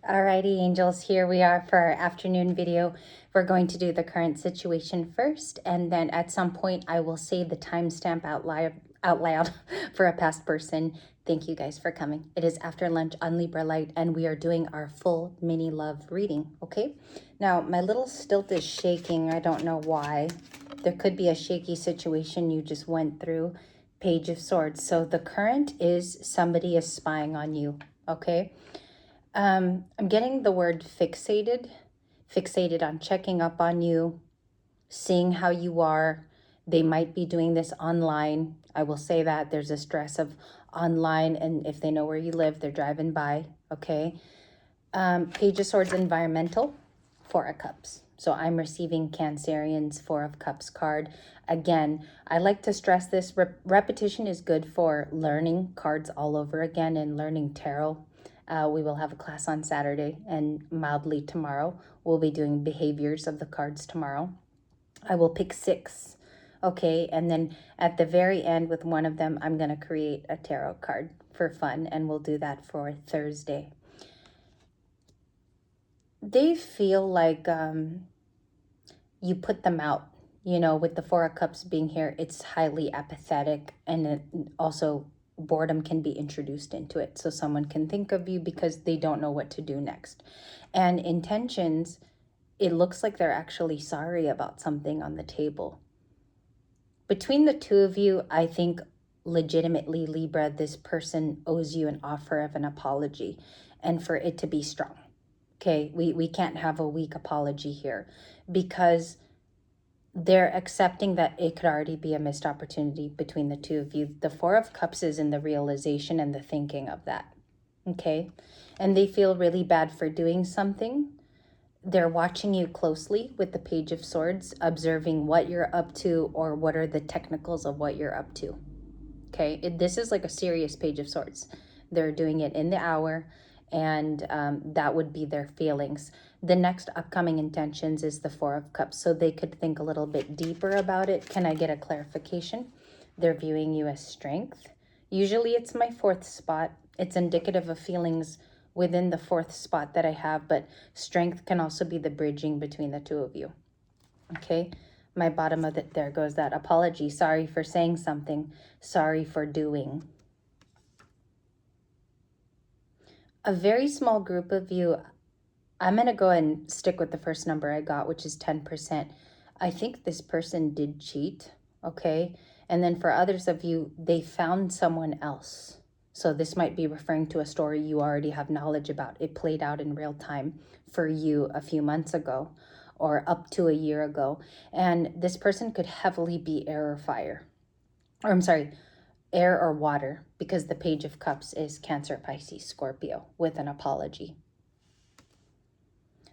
Alrighty, angels, here we are for our afternoon video. We're going to do the current situation first, and then at some point I will say the timestamp out loud for a past person. Thank you guys for coming. It is after lunch on Libra Light, and we are doing our full mini love reading, okay? Now, my little stilt is shaking. I don't know why. There could be a shaky situation you just went through. Page of Swords. So the current is somebody is spying on you, okay? I'm getting the word fixated on checking up on you, seeing how you are. They might be doing this online. I will say that there's a stress of online, and if they know where you live, they're driving by, okay? Page of Swords, environmental, Four of Cups. So I'm receiving Cancerian's Four of Cups card. Again, I like to stress this. Repetition is good for learning cards all over again and learning tarot. We will have a class on Saturday and mildly tomorrow. We'll be doing behaviors of the cards tomorrow. I will pick 6. Okay, and then at the very end with one of them, I'm going to create a tarot card for fun, and we'll do that for Thursday. They feel like you put them out. You know, with the Four of Cups being here, it's highly apathetic, and it also boredom can be introduced into it. So someone can think of you because they don't know what to do next. And intentions, it looks like they're actually sorry about something on the table. Between the two of you, I think legitimately, Libra, this person owes you an offer of an apology, and for it to be strong. Okay, we can't have a weak apology here because they're accepting that it could already be a missed opportunity between the two of you. The Four of Cups is in the realization and the thinking of that, okay? And they feel really bad for doing something. They're watching you closely with the Page of Swords, observing what you're up to or what are the technicals of what you're up to, okay? This is like a serious Page of Swords. They're doing it in the hour, and that would be their feelings. The next upcoming intentions is the Four of Cups, so they could think a little bit deeper about it. Can I get a clarification? They're viewing you as strength. Usually it's my 4th spot. It's indicative of feelings within the 4th spot that I have, but strength can also be the bridging between the two of you. Okay, my bottom of it, there goes that apology. Sorry for saying something. Sorry for doing. A very small group of you, I'm going to go and stick with the first number I got, which is 10%. I think this person did cheat, okay? And then for others of you, they found someone else. So this might be referring to a story you already have knowledge about. It played out in real time for you a few months ago or up to a year ago. And this person could heavily be air or fire. Or I'm sorry, air or water, because the Page of Cups is Cancer, Pisces, Scorpio with an apology.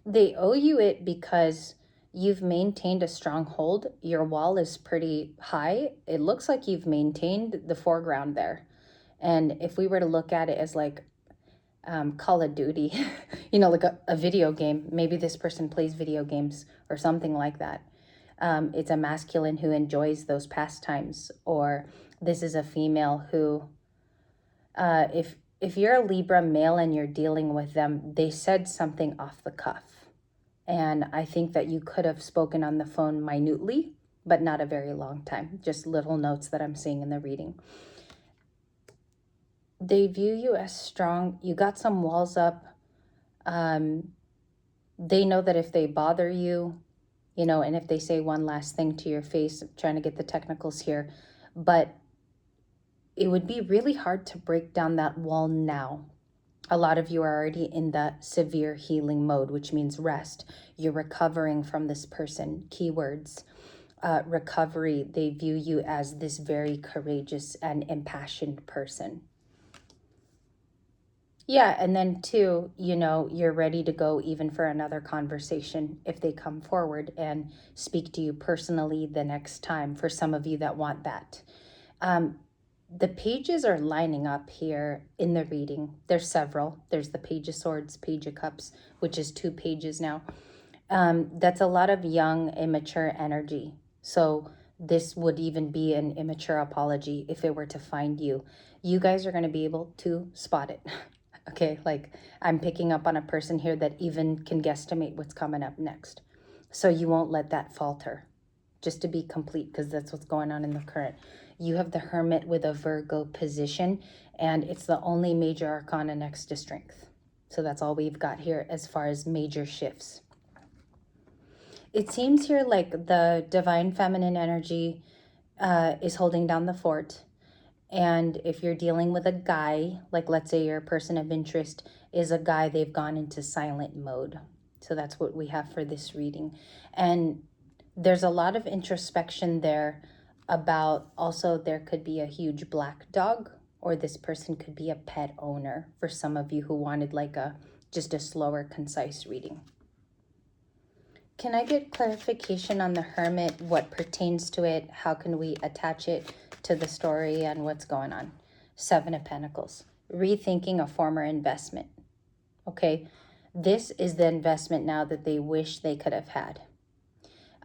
They owe you it because you've maintained a strong hold. Your wall is pretty high. It looks like you've maintained the foreground there. And if we were to look at it as like Call of Duty, you know, like a video game, maybe this person plays video games or something like that. It's a masculine who enjoys those pastimes, or this is a female who, if you're a Libra male and you're dealing with them, they said something off the cuff. And I think that you could have spoken on the phone minutely, but not a very long time. Just little notes that I'm seeing in the reading. They view you as strong. You got some walls up. They know that if they bother you, you know, and if they say one last thing to your face, I'm trying to get the technicals here, but it would be really hard to break down that wall now. A lot of you are already in the severe healing mode, which means rest. You're recovering from this person. Keywords, recovery. They view you as this very courageous and impassioned person. Yeah, and then 2, you know, you're ready to go even for another conversation if they come forward and speak to you personally the next time, for some of you that want that. The pages are lining up here in the reading. There's several. There's the Page of Swords, Page of Cups, which is 2 pages now. That's a lot of young, immature energy. So this would even be an immature apology if it were to find you. You guys are going to be able to spot it. Okay, like I'm picking up on a person here that even can guesstimate what's coming up next. So you won't let that falter, just to be complete, because that's what's going on in the current. You have the Hermit with a Virgo position, and it's the only major arcana next to Strength. So that's all we've got here as far as major shifts. It seems here like the divine feminine energy is holding down the fort. And if you're dealing with a guy, like let's say your person of interest is a guy, they've gone into silent mode. So that's what we have for this reading. And there's a lot of introspection there about, also there could be a huge black dog, or this person could be a pet owner for some of you who wanted like just a slower, concise reading. Can I get clarification on the Hermit, what pertains to it? How can we attach it to the story and what's going on? Seven of Pentacles, rethinking a former investment. Okay, this is the investment now that they wish they could have had.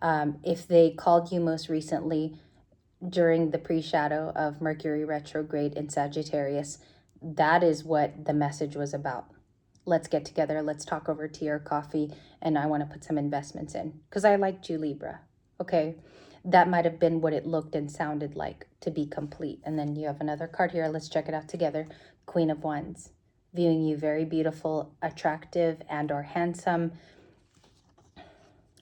If they called you most recently during the pre-shadow of Mercury retrograde in Sagittarius, that is what the message was about. Let's get together, let's talk over tea or coffee, and I want to put some investments in because I liked you, Libra. Okay, that might have been what it looked and sounded like, to be complete. And then you have another card here. Let's check it out together. Queen of Wands, viewing you very beautiful, attractive, and or handsome.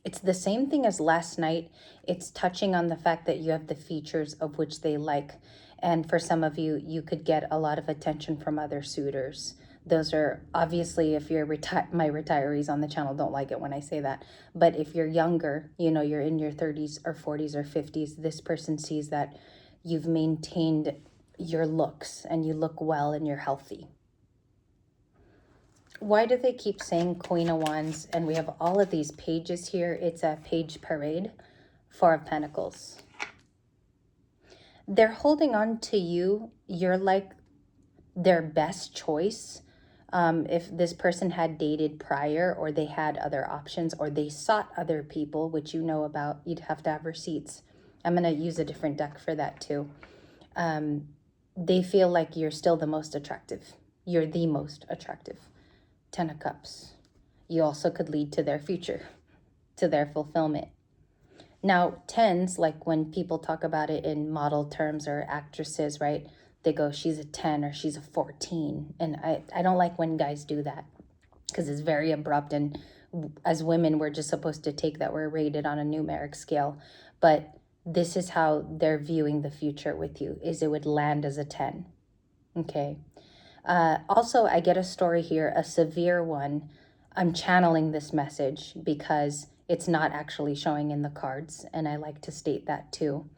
It's the same thing as last night. It's touching on the fact that you have the features of which they like. And for some of you, you could get a lot of attention from other suitors. Those are obviously, if you're my retirees on the channel don't like it when I say that. But if you're younger, you know, you're in your 30s or 40s or 50s, this person sees that you've maintained your looks and you look well and you're healthy. Why do they keep saying Queen of Wands? And we have all of these pages here. It's a page parade. Four of Pentacles. They're holding on to you. You're like their best choice. If this person had dated prior, or they had other options, or they sought other people, which you know about, you'd have to have receipts. I'm going to use a different deck for that too. They feel like you're still the most attractive. You're the most attractive. 10 of Cups. You also could lead to their future, to their fulfillment. Now, tens, like when people talk about it in model terms or actresses, right? They go, she's a 10 or she's a 14. And I don't like when guys do that because it's very abrupt. And as women, we're just supposed to take that we're rated on a numeric scale. But this is how they're viewing the future with you, is it would land as a 10. Okay. Also, I get a story here, a severe one. I'm channeling this message because it's not actually showing in the cards. And I like to state that too.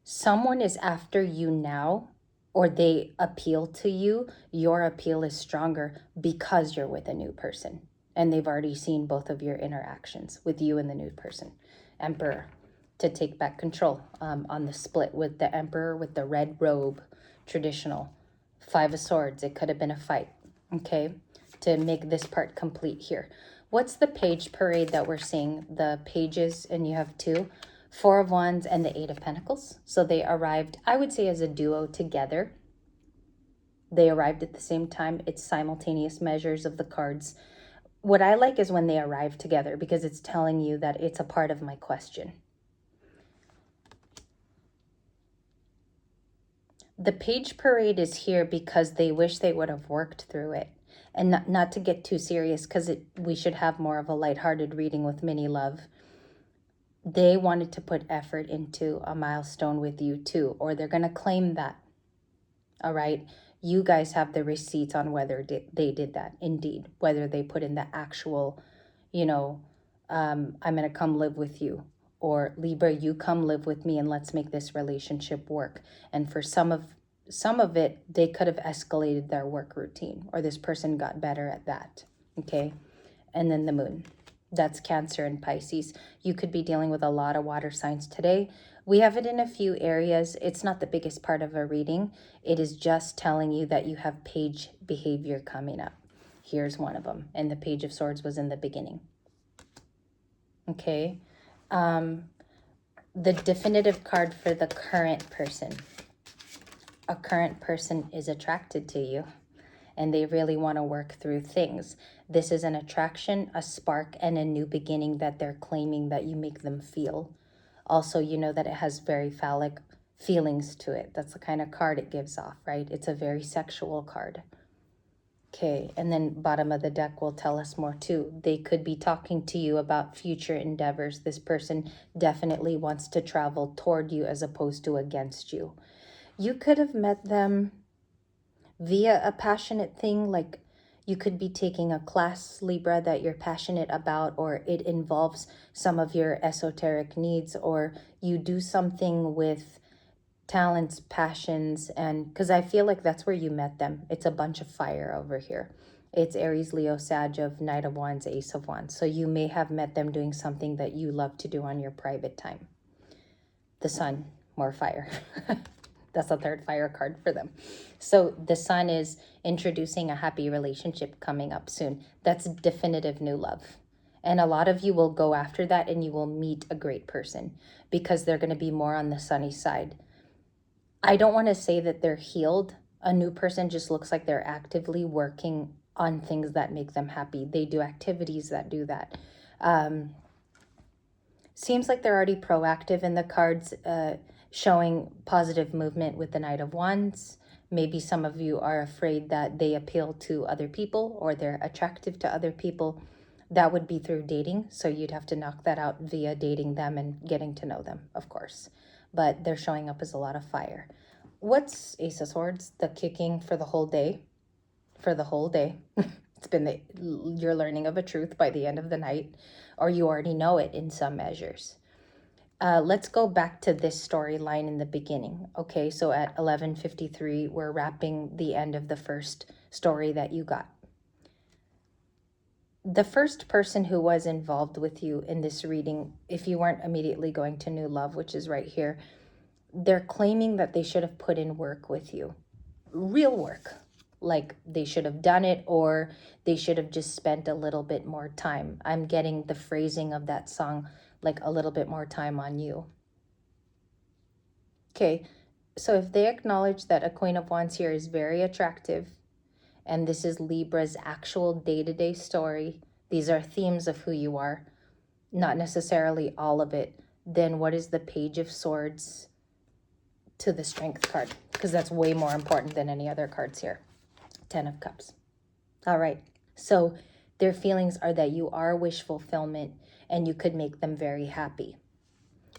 Someone is after you now, or they appeal to you. Your appeal is stronger because you're with a new person. And they've already seen both of your interactions with you and the new person. Emperor, to take back control on the split with the Emperor with the red robe, traditional. Five of Swords, it could have been a fight, okay, to make this part complete here. What's the page parade that we're seeing? The pages, and you have two. Four of Wands and the Eight of Pentacles. So they arrived, I would say, as a duo together. They arrived at the same time. It's simultaneous measures of the cards. What I like is when they arrive together because it's telling you that it's a part of my question. The page parade is here because they wish they would have worked through it. And not to get too serious, because we should have more of a lighthearted reading with mini love. They wanted to put effort into a milestone with you too, or they're going to claim that. All right. You guys have the receipts on whether they did that. Indeed, whether they put in the actual, you know, I'm going to come live with you. Or Libra, you come live with me and let's make this relationship work. And for some of it, they could have escalated their work routine, or this person got better at that. Okay. And then the Moon. That's Cancer and Pisces. You could be dealing with a lot of water signs today. We have it in a few areas. It's not the biggest part of a reading. It is just telling you that you have page behavior coming up. Here's one of them. And the Page of Swords was in the beginning. Okay. The definitive card for the current person. A current person is attracted to you. and they really want to work through things. This is an attraction, a spark, and a new beginning that they're claiming that you make them feel. Also, you know that it has very phallic feelings to it. That's the kind of card it gives off, right? It's a very sexual card. Okay, and then bottom of the deck will tell us more too. They could be talking to you about future endeavors. This person definitely wants to travel toward you as opposed to against you. You could have met them via a passionate thing, like you could be taking a class, Libra, that you're passionate about, or it involves some of your esoteric needs, or you do something with talents, passions, and because I feel like that's where you met them. It's a bunch of fire over here. It's Aries, Leo, Sag of Knight of Wands, Ace of Wands. So you may have met them doing something that you love to do on your private time. The Sun, more fire. That's a third fire card for them. So the Sun is introducing a happy relationship coming up soon. That's definitive new love. And a lot of you will go after that and you will meet a great person because they're going to be more on the sunny side. I don't want to say that they're healed. A new person just looks like they're actively working on things that make them happy. They do activities that do that. Seems like they're already proactive in the cards, showing positive movement with the Knight of Wands. Maybe some of you are afraid that they appeal to other people or they're attractive to other people. That would be through dating. So you'd have to knock that out via dating them and getting to know them, of course. But they're showing up as a lot of fire. What's Ace of Swords? The kicking for the whole day. For the whole day. It's been your learning of a truth by the end of the night, or you already know it in some measures. Let's go back to this storyline in the beginning. Okay, so at 11:53, we're wrapping the end of the first story that you got. The first person who was involved with you in this reading, if you weren't immediately going to New Love, which is right here, they're claiming that they should have put in work with you. Real work. Like they should have done it, or they should have just spent a little bit more time. I'm getting the phrasing of that song, like a little bit more time on you. Okay, so if they acknowledge that a Queen of Wands here is very attractive, and this is Libra's actual day-to-day story, these are themes of who you are, not necessarily all of it, then what is the Page of Swords to the Strength card? Because that's way more important than any other cards here. 10 of Cups. All right, so their feelings are that you are wish fulfillment and you could make them very happy.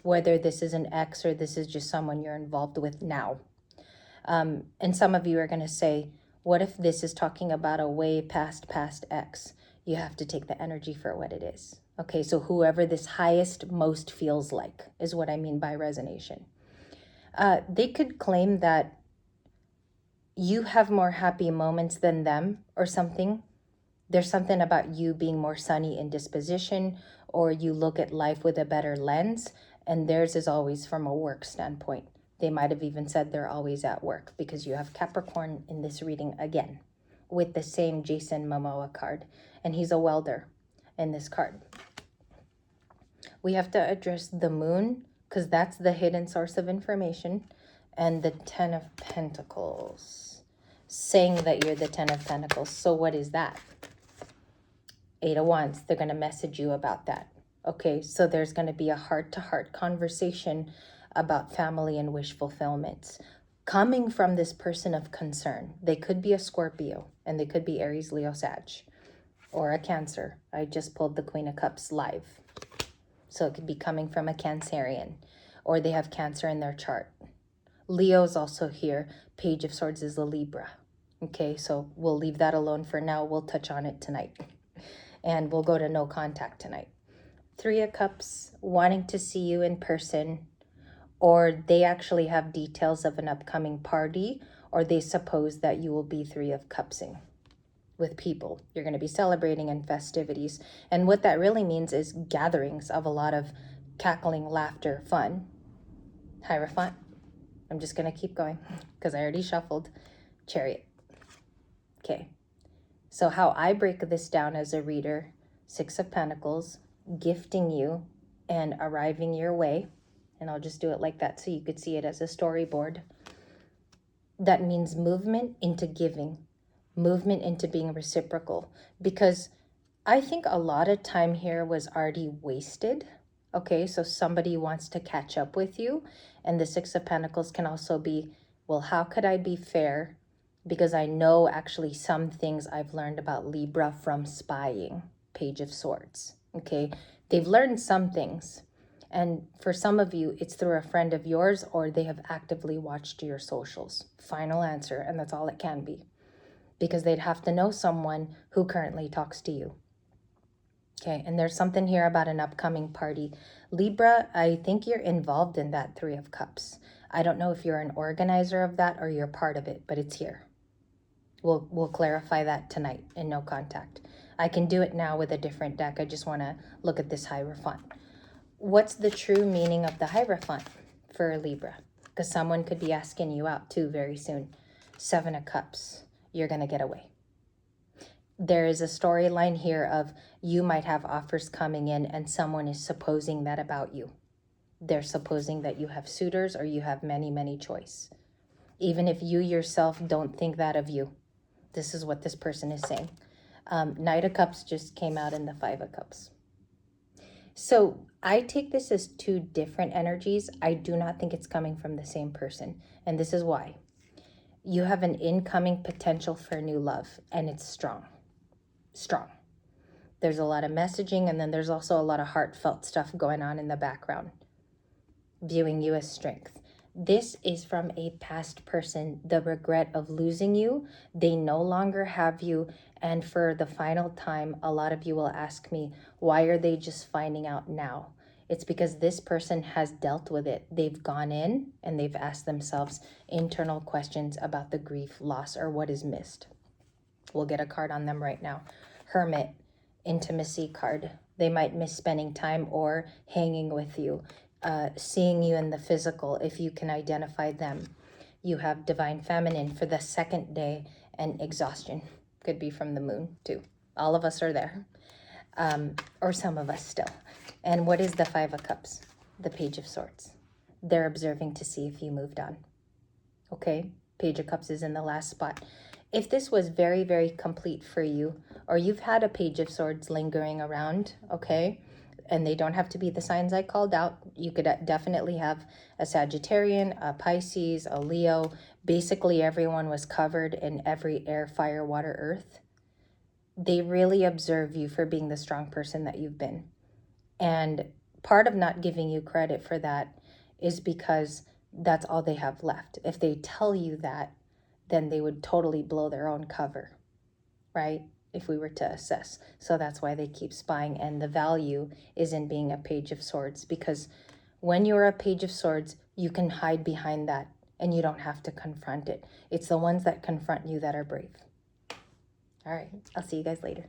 Whether this is an ex or this is just someone you're involved with now. And some of you are going to say, what if this is talking about a way past ex? You have to take the energy for what it is. Okay, so whoever this highest most feels like is what I mean by resonation. They could claim that you have more happy moments than them or something. There's something about you being more sunny in disposition, or you look at life with a better lens, and theirs is always from a work standpoint. They might have even said they're always at work because you have Capricorn in this reading again with the same Jason Momoa card, and he's a welder in this card. We have to address the moon because that's the hidden source of information, and the 10 of Pentacles, saying that you're the 10 of Pentacles. So what is that? 8 of Wands. They're going to message you about that. Okay, so there's going to be a heart-to-heart conversation about family and wish fulfillments coming from this person of concern. They could be a Scorpio, and they could be Aries, Leo, Sag, or a Cancer. I just pulled the Queen of Cups live. So it could be coming from a Cancerian, or they have Cancer in their chart. Leo's also here. Page of Swords is a Libra. Okay, so we'll leave that alone for now. We'll touch on it tonight. And we'll go to no contact tonight. 3 of Cups, wanting to see you in person, or they actually have details of an upcoming party, or they suppose that you will be 3 of Cupsing with people. You're going to be celebrating in festivities. And what that really means is gatherings of a lot of cackling, laughter, fun. Hierophant. I'm just going to keep going because I already shuffled. Chariot. Okay. So how I break this down as a reader, 6 of Pentacles, gifting you and arriving your way. And I'll just do it like that so you could see it as a storyboard. That means movement into giving, movement into being reciprocal, because I think a lot of time here was already wasted. Okay, so somebody wants to catch up with you. And the Six of Pentacles can also be, well, how could I be fair? Because I know actually some things I've learned about Libra from spying. Page of Swords. Okay, they've learned some things. And for some of you, it's through a friend of yours, or they have actively watched your socials. Final answer, and that's all it can be. Because they'd have to know someone who currently talks to you. Okay, and there's something here about an upcoming party. Libra, I think you're involved in that Three of Cups. I don't know if you're an organizer of that or you're part of it, but it's here. We'll clarify that tonight in No Contact. I can do it now with a different deck. I just want to look at this Hierophant. What's the true meaning of the Hierophant for Libra? Because someone could be asking you out too very soon. Seven of Cups. You're going to get away. There is a storyline here of you might have offers coming in and someone is supposing that about you. They're supposing that you have suitors or you have many, many choice. Even if you yourself don't think that of you. This is what this person is saying. Knight of Cups just came out in the Five of Cups. So I take this as two different energies. I do not think it's coming from the same person. And this is why. You have an incoming potential for new love, and it's strong. Strong. There's a lot of messaging, and then there's also a lot of heartfelt stuff going on in the background, viewing you as strength. This is from a past person, the regret of losing you. They no longer have you. And for the final time, a lot of you will ask me, why are they just finding out now? It's because this person has dealt with it. They've gone in and they've asked themselves internal questions about the grief, loss, or what is missed. We'll get a card on them right now. Hermit, intimacy card. They might miss spending time or hanging with you. Seeing you in the physical, if you can identify them. You have Divine Feminine for the second day, and exhaustion. Could be from the moon too. All of us are there. Or some of us still. And what is the Five of Cups? The Page of Swords. They're observing to see if you moved on. Okay? Page of Cups is in the last spot. If this was very, very complete for you, or you've had a Page of Swords lingering around, okay? And they don't have to be the signs I called out. You could definitely have a Sagittarian, a Pisces, a Leo. Basically, everyone was covered in every air, fire, water, earth. They really observe you for being the strong person that you've been. And part of not giving you credit for that is because that's all they have left. If they tell you that, then they would totally blow their own cover, right? If we were to assess. So that's why they keep spying. And the value is in being a Page of Swords, because when you're a Page of Swords, you can hide behind that and you don't have to confront it. It's the ones that confront you that are brave. All right, I'll see you guys later.